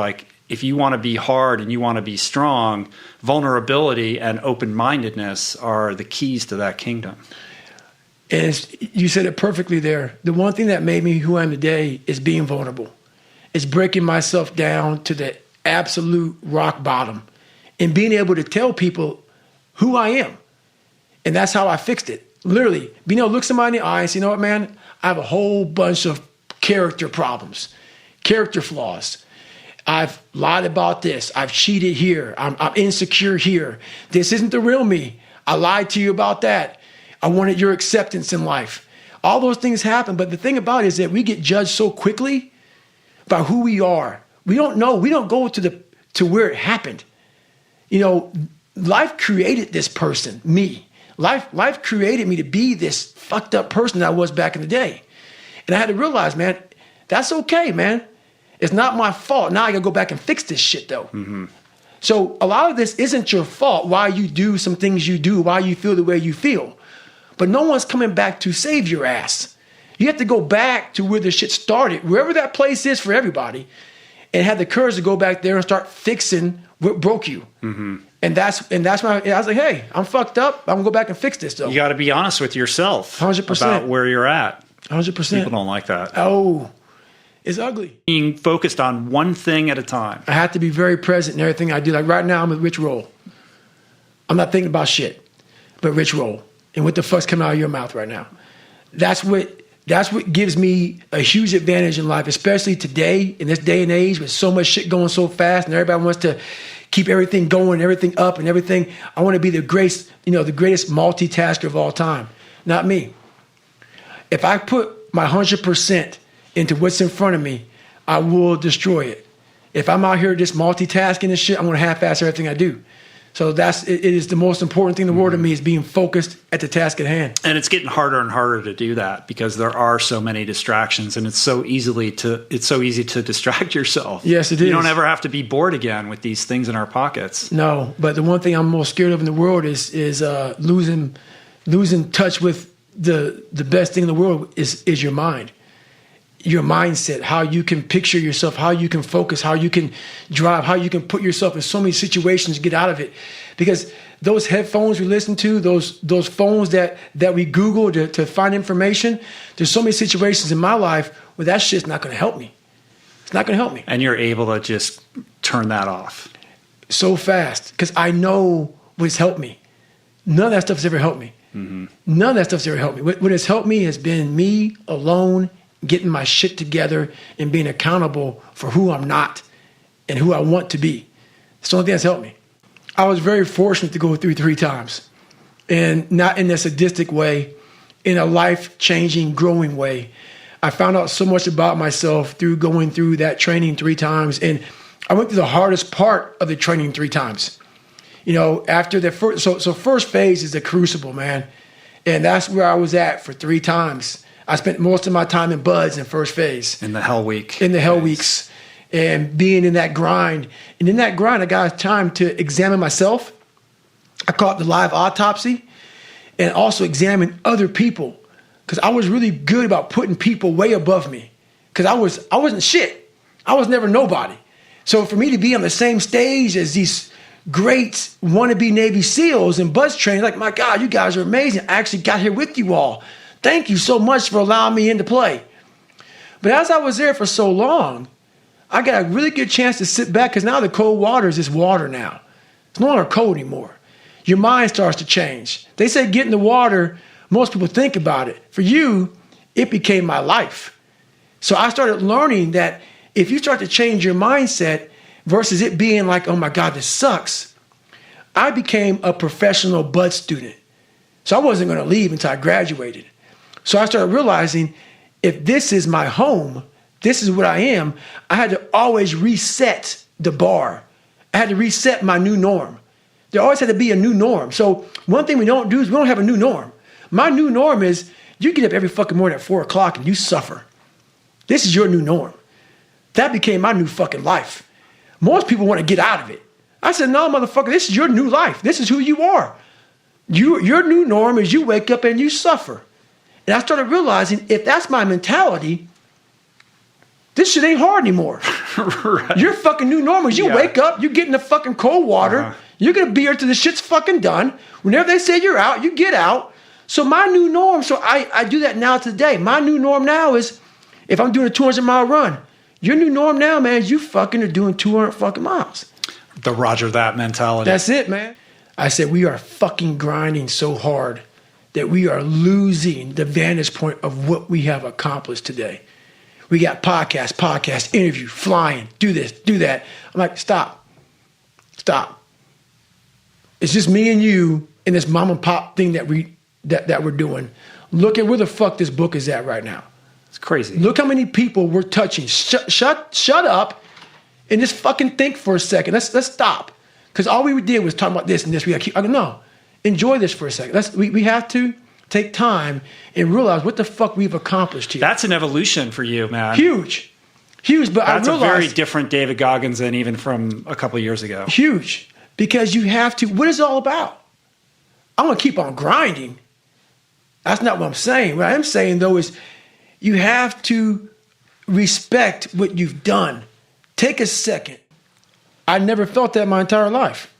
Like, if you want to be hard and you want to be strong, vulnerability and open-mindedness are the keys to that kingdom. And you said it perfectly there. The one thing that made me who I am today is being vulnerable. It's breaking myself down to the absolute rock bottom and being able to tell people who I am. And that's how I fixed it. Literally, being able to look somebody in the eye and say, you know what, man, I have a whole bunch of character problems, character flaws. I've lied about this. I've cheated here. I'm insecure here. This isn't the real me. I lied to you about that. I wanted your acceptance in life. All those things happen. But the thing about it is that we get judged so quickly by who we are. We don't know. We don't go to where it happened. You know, life created this person, me. Life created me to be this fucked up person that I was back in the day. And I had to realize, man, that's okay, man. It's not my fault. Now I gotta go back and fix this shit, though. Mm-hmm. So a lot of this isn't your fault, why you do some things you do, why you feel the way you feel. But no one's coming back to save your ass. You have to go back to where the shit started, wherever that place is for everybody, and have the courage to go back there and start fixing what broke you. Mm-hmm. And that's my. I was like, hey, I'm fucked up. I'm gonna go back and fix this, though. You got to be honest with yourself 100% about where you're at. 100%. People don't like that. Oh, it's ugly. Being focused on one thing at a time. I have to be very present in everything I do. Like right now, I'm with Rich Roll. I'm not thinking about shit, but Rich Roll. And what the fuck's coming out of your mouth right now? That's what gives me a huge advantage in life, especially today, in this day and age, with so much shit going so fast, and everybody wants to keep everything going, everything up, and everything. I want to be the greatest multitasker of all time. Not me. If I put my 100% into what's in front of me, I will destroy it. If I'm out here just multitasking and shit, I'm going to half-ass everything I do. So it is the most important thing in the world to me, is being focused at the task at hand. And it's getting harder and harder to do that because there are so many distractions, and it's so easy to distract yourself. Yes, it is. You don't ever have to be bored again with these things in our pockets. No, but the one thing I'm most scared of in the world is losing touch with the best thing in the world is your mind. Your mindset, how you can picture yourself, how you can focus, how you can drive, how you can put yourself in so many situations to get out of it. Because those headphones we listen to, those phones that we Google to find information, there's so many situations in my life where that shit's not going to help me. It's not going to help me. And you're able to just turn that off. So fast, because I know what's helped me. None of that stuff has ever helped me. Mm-hmm. None of that stuff's ever helped me. What has helped me has been me alone, getting my shit together and being accountable for who I'm not and who I want to be. It's the only thing that's helped me. I was very fortunate to go through 3 times, and not in a sadistic way, in a life-changing, growing way. I found out so much about myself through going through that training 3 times, and I went through the hardest part of the training 3 times. You know, after the first, so first phase is the crucible, man, and that's where I was at for 3 times. I spent most of my time in buds in first phase. In the hell week. In the hell weeks. And being in that grind. And in that grind, I got time to examine myself. I call it the live autopsy. And also examine other people. Because I was really good about putting people way above me. Because I wasn't shit. I was never nobody. So for me to be on the same stage as these great wannabe Navy SEALs and buds training, like, my God, you guys are amazing. I actually got here with you all. Thank you so much for allowing me into play. But as I was there for so long, I got a really good chance to sit back, because now the cold water is just water now. It's no longer cold anymore. Your mind starts to change. They say get in the water, most people think about it. For you, it became my life. So I started learning that if you start to change your mindset versus it being like, oh my God, this sucks, I became a professional bud student. So I wasn't going to leave until I graduated. So I started realizing, if this is my home, this is what I am, I had to always reset the bar. I had to reset my new norm. There always had to be a new norm. So one thing we don't do is we don't have a new norm. My new norm is you get up every fucking morning at 4 o'clock and you suffer. This is your new norm. That became my new fucking life. Most people want to get out of it. I said, no, motherfucker, this is your new life. This is who you are. Your new norm is you wake up and you suffer. And I started realizing, if that's my mentality, This shit ain't hard anymore. Right. Your fucking new normal is you wake up, you get in the fucking cold water, you get a beer till the shit's fucking done. Whenever they say you're out, you get out. So my new norm, so I do that now today. My new norm now is if I'm doing a 200-mile run, your new norm now, man, is you fucking are doing 200 fucking miles. The Roger that mentality. That's it, man. I said we are fucking grinding so hard that we are losing the vantage point of what we have accomplished today. We got podcast, interview, flying, do this, do that. I'm like, stop. It's just me and you in this mom and pop thing that we're doing. Look at where the fuck this book is at right now. It's crazy. Look how many people we're touching. Shut up and just fucking think for a second. Let's stop. Because all we did was talk about this and this. We got to keep. No, enjoy this for a second. We have to take time and realize what the fuck we've accomplished here. That's an evolution for you, man. Huge. But that's I realized, a very different David Goggins than even from a couple of years ago. Huge. Because you have to. What is it all about? I'm going to keep on grinding. That's not what I'm saying. What I'm saying, though, is you have to respect what you've done. Take a second. I never felt that my entire life.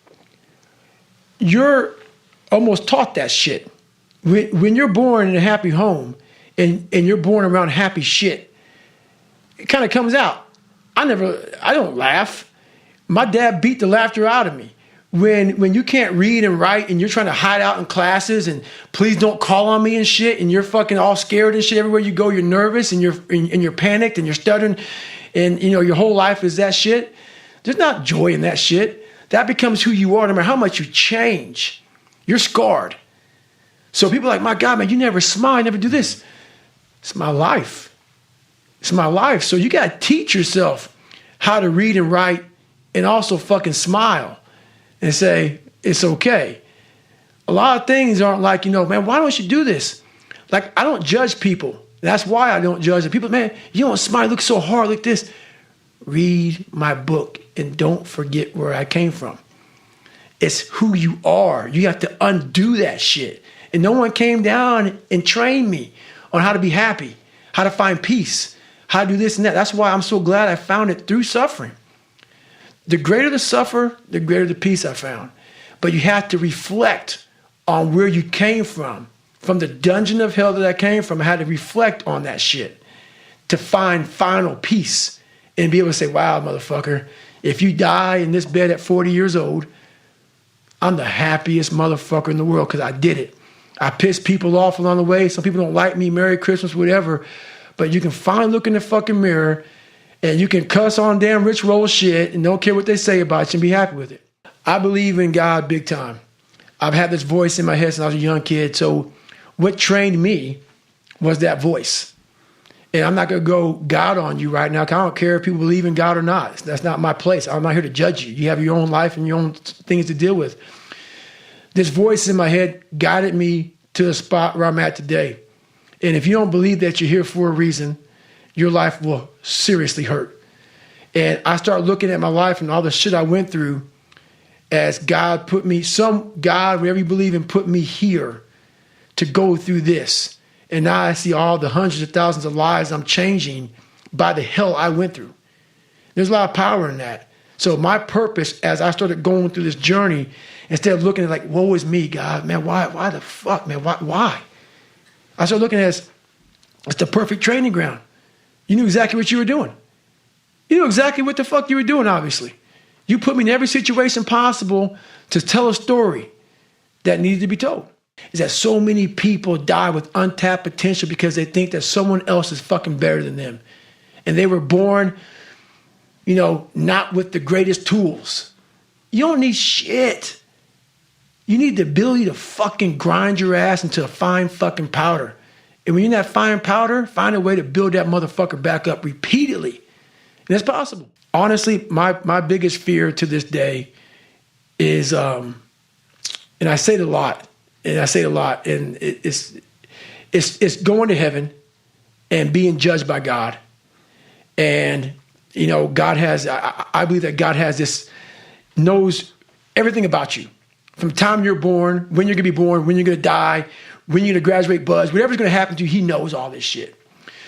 You're almost taught that shit. When you're born in a happy home and you're born around happy shit, it kind of comes out. I don't laugh. My dad beat the laughter out of me. When you can't read and write and you're trying to hide out in classes and please don't call on me and shit and you're fucking all scared and shit everywhere you go, you're nervous and you're panicked and you're stuttering and you know your whole life is that shit. There's not joy in that shit. That becomes who you are no matter how much you change. You're scarred. So people are like, my God, man, you never smile, you never do this. It's my life. It's my life. So you got to teach yourself how to read and write and also fucking smile and say, it's okay. A lot of things aren't like, man, why don't you do this? Like, I don't judge people. That's why I don't judge people. Man, you don't smile, look so hard, like this. Read my book and don't forget where I came from. It's who you are. You have to undo that shit. And no one came down and trained me on how to be happy, how to find peace, how to do this and that. That's why I'm so glad I found it through suffering. The greater the suffer, the greater the peace I found. But you have to reflect on where you came from the dungeon of hell that I came from. I had to reflect on that shit to find final peace and be able to say, wow, motherfucker, if you die in this bed at 40 years old, I'm the happiest motherfucker in the world because I did it. I piss people off along the way. Some people don't like me, Merry Christmas, whatever. But you can finally look in the fucking mirror and you can cuss on damn rich roll shit and don't care what they say about you and be happy with it. I believe in God big time. I've had this voice in my head since I was a young kid. So what trained me was that voice. And I'm not going to go God on you right now because I don't care if people believe in God or not. That's not my place. I'm not here to judge you. You have your own life and your own things to deal with. This voice in my head guided me to the spot where I'm at today. And if you don't believe that you're here for a reason, your life will seriously hurt. And I start looking at my life and all the shit I went through as God put me, some God, whatever you believe in, put me here to go through this. And now I see all the hundreds of thousands of lives I'm changing by the hell I went through. There's a lot of power in that. So my purpose as I started going through this journey, instead of looking at like, woe is me, God, man, why the fuck, man, why? I started looking at it as it's the perfect training ground. You knew exactly what you were doing. You knew exactly what the fuck you were doing, obviously. You put me in every situation possible to tell a story that needed to be told. Is that so many people die with untapped potential because they think that someone else is fucking better than them. And they were born, not with the greatest tools. You don't need shit. You need the ability to fucking grind your ass into a fine fucking powder. And when you're in that fine powder, find a way to build that motherfucker back up repeatedly. And it's possible. Honestly, my biggest fear to this day is, and I say it a lot, and it's going to heaven and being judged by God. And, God has, I believe that God has knows everything about you. From the time you're born, when you're going to be born, when you're going to die, when you're going to graduate, buzz, whatever's going to happen to you, he knows all this shit.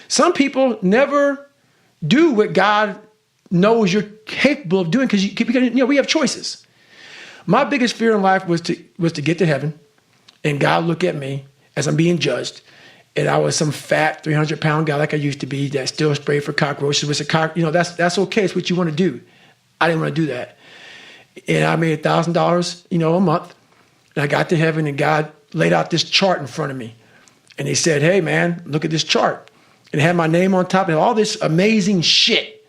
Some people never do what God knows you're capable of doing because we have choices. My biggest fear in life was to get to heaven and God look at me as I'm being judged. And I was some fat 300-pound guy like I used to be that still sprayed for cockroaches. That's okay. It's what you want to do. I didn't want to do that. And I made $1,000, a month. And I got to heaven and God laid out this chart in front of me. And he said, hey, man, look at this chart. And it had my name on top and all this amazing shit.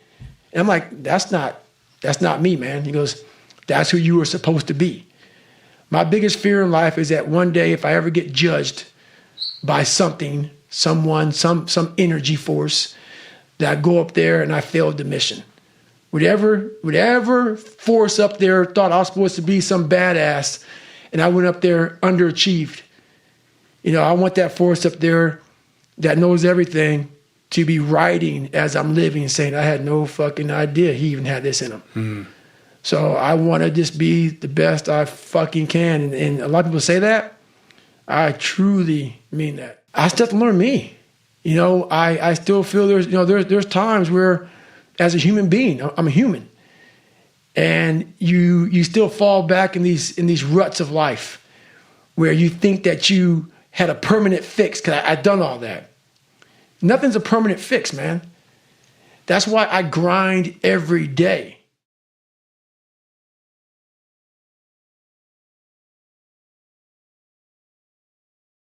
And I'm like, that's not me, man. He goes, that's who you were supposed to be. My biggest fear in life is that one day if I ever get judged by something, someone, some energy force, that I go up there and I failed the mission. Whatever force up there thought I was supposed to be some badass and I went up there underachieved. I want that force up there that knows everything to be writing as I'm living, saying I had no fucking idea he even had this in him. Mm. So I want to just be the best I fucking can. And a lot of people say that. I truly mean that. I still have to learn me. I still feel there's times where as a human being, I'm a human. And you still fall back in these ruts of life where you think that you had a permanent fix because I've done all that. Nothing's a permanent fix, man. That's why I grind every day.